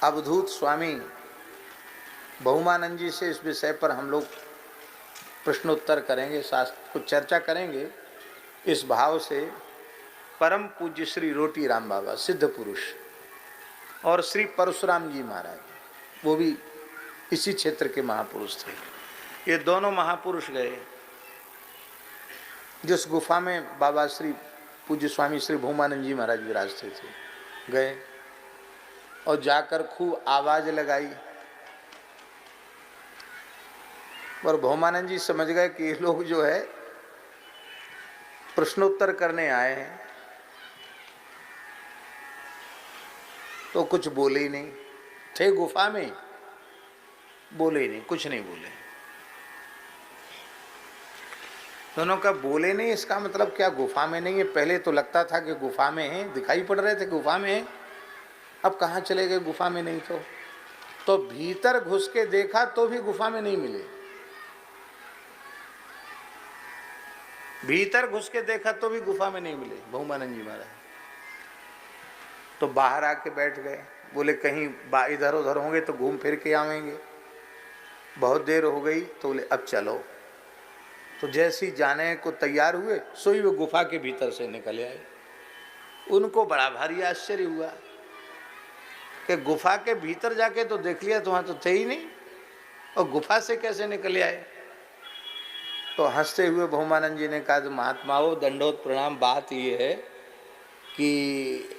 अवधूत स्वामी बहुमानंद जी से इस विषय पर हम लोग प्रश्नोत्तर करेंगे, शास्त्र कुछ चर्चा करेंगे। इस भाव से परम पूज्य श्री रोटी राम बाबा सिद्ध पुरुष और श्री परशुराम जी महाराज, वो भी इसी क्षेत्र के महापुरुष थे। ये दोनों महापुरुष गए जिस गुफा में बाबा श्री पूज्य स्वामी श्री बहुमानंद जी महाराज विराजते थे, गए और जाकर खूब आवाज लगाई। और बहुमानंद जी समझ गए कि ये लोग जो है प्रश्नोत्तर करने आए हैं, तो कुछ बोले ही नहीं। थे गुफा में, बोले ही नहीं, कुछ नहीं बोले। दोनों का बोले नहीं, इसका मतलब क्या गुफा में नहीं है? पहले तो लगता था कि गुफा में है, दिखाई पड़ रहे थे गुफा में है, अब कहाँ चले गए गुफा में नहीं? तो भीतर घुस के देखा तो भी गुफा में नहीं मिले। भीतर घुस के देखा तो भी गुफा में नहीं मिले बहुमानंद जी महाराज। तो बाहर आके बैठ गए, बोले कहीं इधर उधर होंगे तो घूम फिर के आवेंगे। बहुत देर हो गई तो बोले अब चलो। तो जैसे ही जाने को तैयार हुए, सोई वो गुफा के भीतर से निकल आए। उनको बड़ा भारी आश्चर्य हुआ कि गुफा के भीतर जाके तो देख लिया तो वहाँ तो थे ही नहीं, और गुफा से कैसे निकल आए? तो हंसते हुए बहुमानंद जी ने कहा, महात्माओं दंडोत प्रणाम, बात ये है कि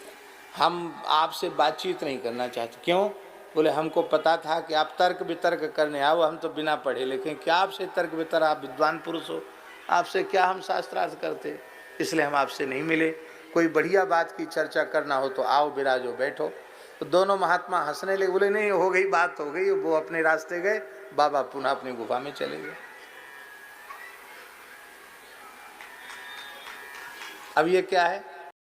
हम आपसे बातचीत नहीं करना चाहते। क्यों? बोले हमको पता था कि आप तर्क वितर्क करने आओ, हम तो बिना पढ़े लिखे, क्या आपसे तर्क वितर्क, आप विद्वान पुरुष हो, आपसे क्या हम शास्त्रार्थ करते, इसलिए हम आपसे नहीं मिले। कोई बढ़िया बात की चर्चा करना हो तो आओ, विराजो, बैठो। तो दोनों महात्मा हंसने लगे, बोले नहीं हो गई, बात हो गई। वो अपने रास्ते गए, बाबा पुनः अपनी गुफा में चले गए। अब ये क्या है?